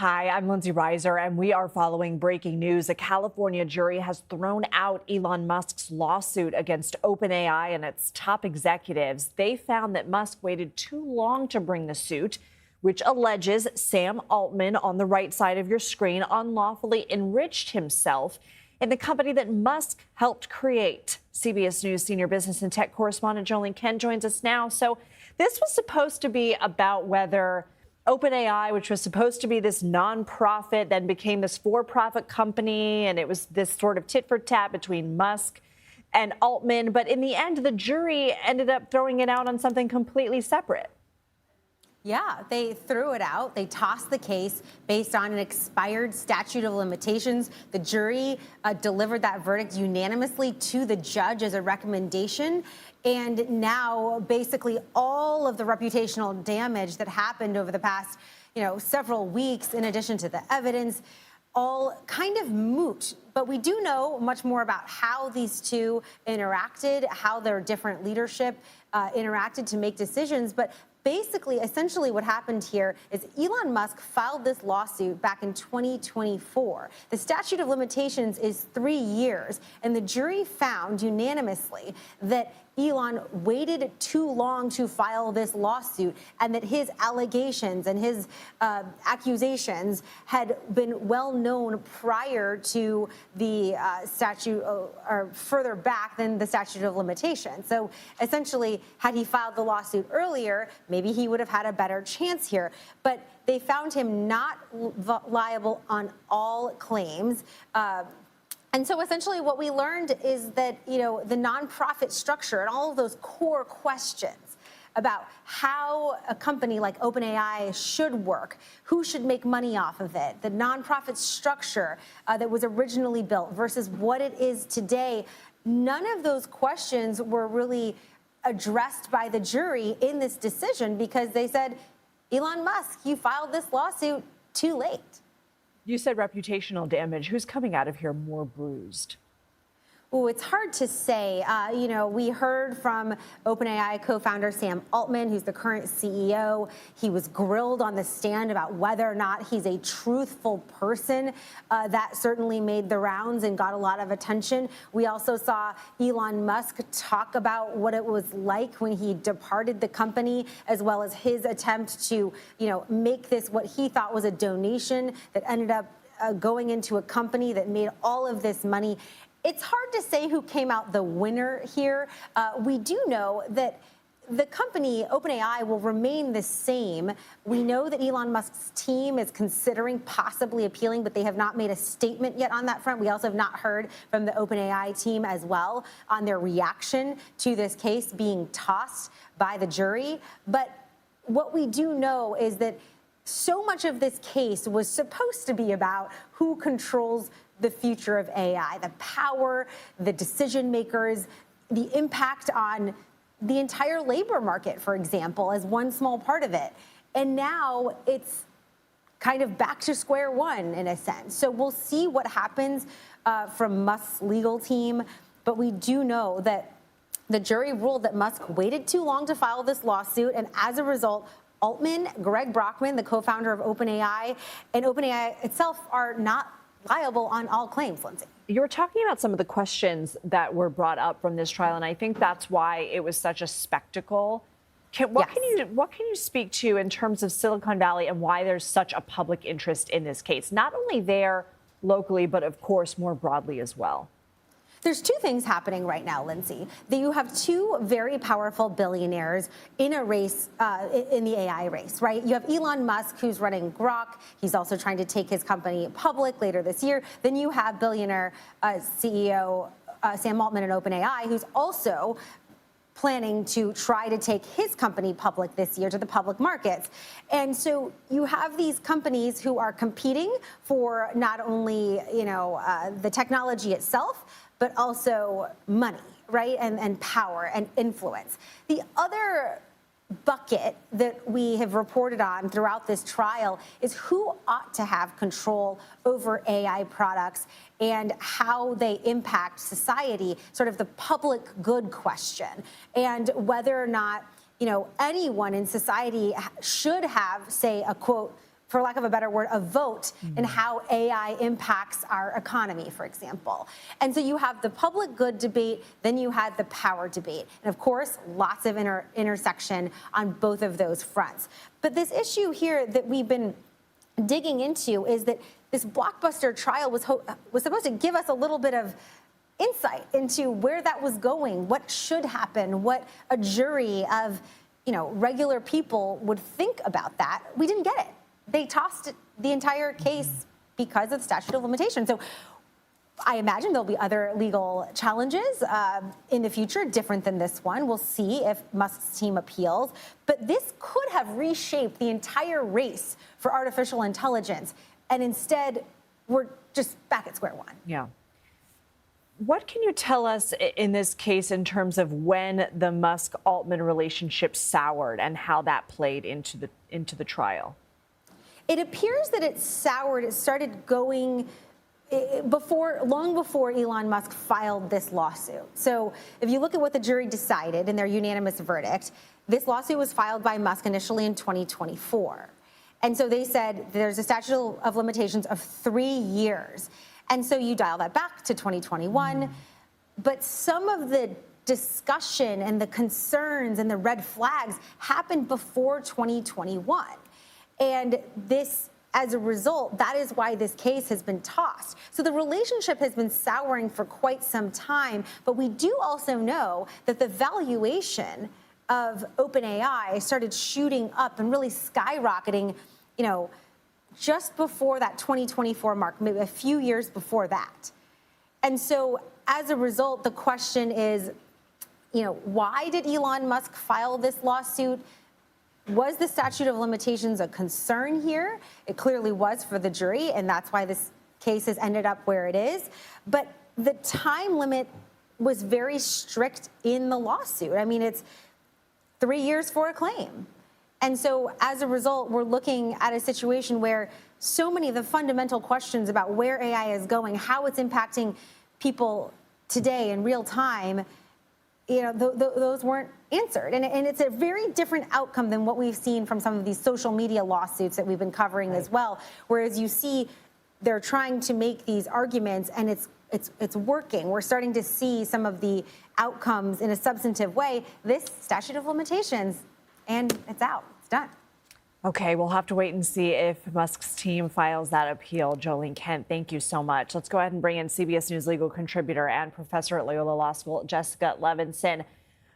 Hi, I'm Lindsay Reiser, and we are following breaking news. A California jury has thrown out Elon Musk's lawsuit against OpenAI and its top executives. They found that Musk waited too long to bring the suit, which alleges Sam Altman, on the right side of your screen, unlawfully enriched himself in the company that Musk helped create. CBS News senior business and tech correspondent Ling joins us now. So this was supposed to be about whether OpenAI, which was supposed to be this nonprofit, then became this for-profit company, and it was this sort of tit-for-tat between Musk and Altman. But in the end, the jury ended up throwing it out on something completely separate. Yeah, they threw it out. They tossed the case based on an expired statute of limitations. The jury delivered that verdict unanimously to the judge as a recommendation. And now basically all of the reputational damage that happened over the past, several weeks, in addition to the evidence, all kind of moot. But we do know much more about how these two interacted, how their different leadership interacted to make decisions. But basically, essentially what happened here is Elon Musk filed this lawsuit back in 2024. The statute of limitations is 3 years, and the jury found unanimously that Elon waited too long to file this lawsuit, and that his allegations and his accusations had been well known prior to the statute, or further back than the statute of limitations. So essentially, had he filed the lawsuit earlier, maybe he would have had a better chance here. But they found him not liable on all claims. And so essentially what we learned is that, the nonprofit structure and all of those core questions about how a company like OpenAI should work, who should make money off of it, the nonprofit structure that was originally built versus what it is today, none of those questions were really addressed by the jury in this decision because they said, Elon Musk, you filed this lawsuit too late. You said reputational damage. Who's coming out of here more bruised? Oh, it's hard to say. We heard from OpenAI co-founder Sam Altman, who's the current CEO. He was grilled on the stand about whether or not he's a truthful person. That certainly made the rounds and got a lot of attention. We also saw Elon Musk talk about what it was like when he departed the company, as well as his attempt to, make this what he thought was a donation that ended up going into a company that made all of this money. It's hard to say who came out the winner here. We do know that the company, OpenAI, will remain the same. We know that Elon Musk's team is considering possibly appealing, but they have not made a statement yet on that front. We also have not heard from the OpenAI team as well on their reaction to this case being tossed by the jury. But what we do know is that so much of this case was supposed to be about who controls the future of AI, the power, the decision makers, the impact on the entire labor market, for example, as one small part of it. And now it's kind of back to square one in a sense. So we'll see what happens from Musk's legal team. But we do know that the jury ruled that Musk waited too long to file this lawsuit. And as a result, Altman, Greg Brockman, the co-founder of OpenAI, and OpenAI itself are not liable on all claims, Lindsay. You were talking about some of the questions that were brought up from this trial, and I think that's why it was such a spectacle. What can you speak to in terms of Silicon Valley and why there's such a public interest in this case, not only there locally, but of course more broadly as well? There's two things happening right now, Lindsay. That you have two very powerful billionaires in a race, in the AI race, right? You have Elon Musk, who's running Grok. He's also trying to take his company public later this year. Then you have billionaire CEO Sam Altman at OpenAI, who's also planning to try to take his company public this year to the public markets. And so you have these companies who are competing for not only, the technology itself, but also money, right? And power and influence. The other bucket that we have reported on throughout this trial is who ought to have control over AI products and how they impact society, sort of the public good question, and whether or not, anyone in society should have, say, a quote, for lack of a better word, a vote in how AI impacts our economy, for example. And so you have the public good debate, then you had the power debate. And of course, lots of intersection on both of those fronts. But this issue here that we've been digging into is that this blockbuster trial was supposed to give us a little bit of insight into where that was going, what should happen, what a jury of regular people would think about that. We didn't get it. They tossed the entire case because of statute of limitations. So I imagine there'll be other legal challenges in the future, different than this one. We'll see if Musk's team appeals. But this could have reshaped the entire race for artificial intelligence. And instead, we're just back at square one. Yeah. What can you tell us in this case in terms of when the Musk-Altman relationship soured and how that played into the trial? It appears that it soured. It started going long before Elon Musk filed this lawsuit. So if you look at what the jury decided in their unanimous verdict, this lawsuit was filed by Musk initially in 2024. And so they said there's a statute of limitations of 3 years. And so you dial that back to 2021. But some of the discussion and the concerns and the red flags happened before 2021. And this, as a result, that is why this case has been tossed. So the relationship has been souring for quite some time. But we do also know that the valuation of OpenAI started shooting up and really skyrocketing, just before that 2024 mark, maybe a few years before that. And so as a result, the question is, why did Elon Musk file this lawsuit? Was the statute of limitations a concern here? It clearly was for the jury, and that's why this case has ended up where it is. But the time limit was very strict in the lawsuit. I mean, it's 3 years for a claim. And so as a result, we're looking at a situation where so many of the fundamental questions about where AI is going, how it's impacting people today in real time, those weren't answered. And it's a very different outcome than what we've seen from some of these social media lawsuits that we've been covering as well. Whereas you see they're trying to make these arguments and it's working. We're starting to see some of the outcomes in a substantive way. This statute of limitations, and it's out. It's done. Okay, we'll have to wait and see if Musk's team files that appeal. Jolene Kent, thank you so much. Let's go ahead and bring in CBS News legal contributor and professor at Loyola Law School, Jessica Levinson.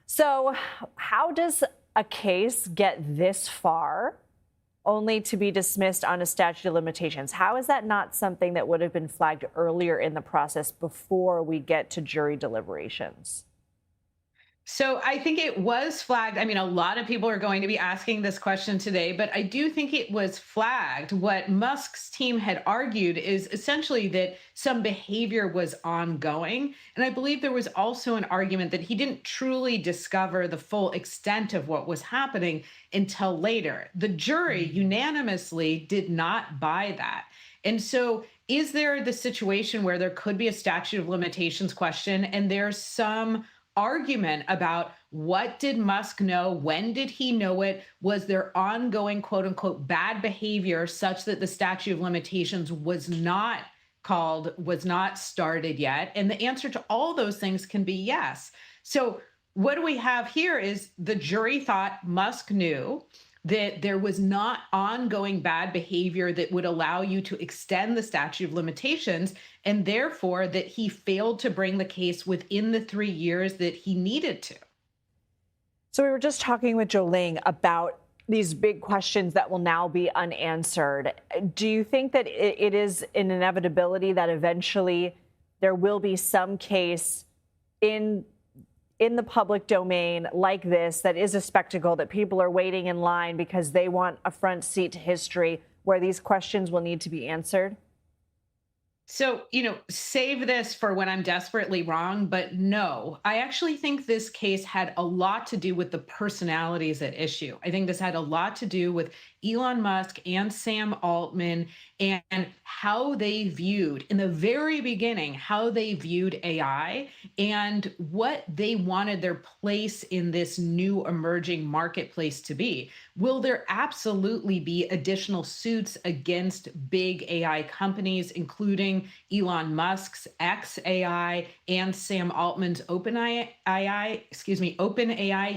So how does a case get this far only to be dismissed on a statute of limitations? How is that not something that would have been flagged earlier in the process before we get to jury deliberations? So I think it was flagged. I mean, a lot of people are going to be asking this question today, but I do think it was flagged. What Musk's team had argued is essentially that some behavior was ongoing. And I believe there was also an argument that he didn't truly discover the full extent of what was happening until later. The jury unanimously did not buy that. And so is there the situation where there could be a statute of limitations question and there's some argument about what did Musk know? When did he know it? Was there ongoing, quote unquote, bad behavior such that the statute of limitations was not started yet? And the answer to all those things can be yes. So what do we have here is the jury thought Musk knew that there was not ongoing bad behavior that would allow you to extend the statute of limitations, and therefore that he failed to bring the case within the 3 years that he needed to. So we were just talking with Ling about these big questions that will now be unanswered. Do you think that it is an inevitability that eventually there will be some case in the public domain like this that is a spectacle, that people are waiting in line because they want a front seat to history, where these questions will need to be answered? So, save this for when I'm desperately wrong, but no, I actually think this case had a lot to do with the personalities at issue. I think this had a lot to do with Elon Musk and Sam Altman and how they viewed, in the very beginning, how they viewed AI and what they wanted their place in this new emerging marketplace to be. Will there absolutely be additional suits against big AI companies, including Elon Musk's XAI and Sam Altman's OpenAI?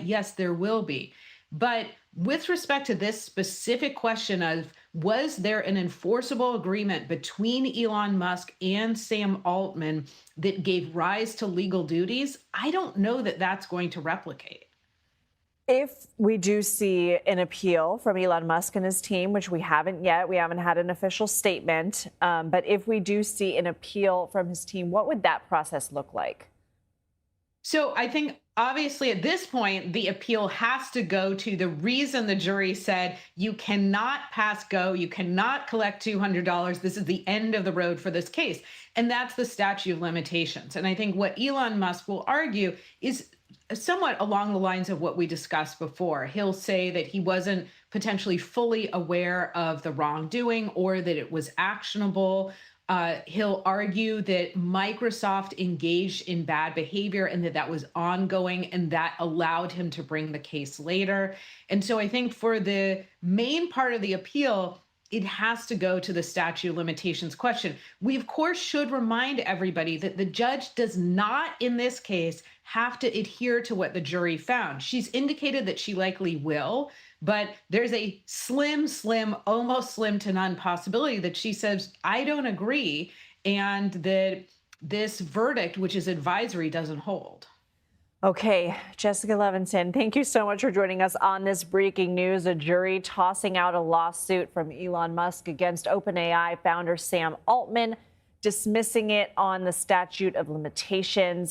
Yes, there will be. But with respect to this specific question of was there an enforceable agreement between Elon Musk and Sam Altman that gave rise to legal duties, I don't know that that's going to replicate. If we do see an appeal from Elon Musk and his team, which we haven't yet, we haven't had an official statement, but if we do see an appeal from his team, what would that process look like? So I think obviously at this point, the appeal has to go to the reason the jury said you cannot pass go, you cannot collect $200. This is the end of the road for this case. And that's the statute of limitations. And I think what Elon Musk will argue is somewhat along the lines of what we discussed before. He'll say that he wasn't potentially fully aware of the wrongdoing or that it was actionable. He'll argue that Microsoft engaged in bad behavior and that that was ongoing and that allowed him to bring the case later. And so I think for the main part of the appeal, it has to go to the statute of limitations question. We, of course, should remind everybody that the judge does not, in this case, have to adhere to what the jury found. She's indicated that she likely will, but there's a slim, almost slim to none possibility that she says, I don't agree, and that this verdict, which is advisory, doesn't hold. Okay, Jessica Levinson, thank you so much for joining us on this breaking news. A jury tossing out a lawsuit from Elon Musk against OpenAI founder Sam Altman, dismissing it on the statute of limitations.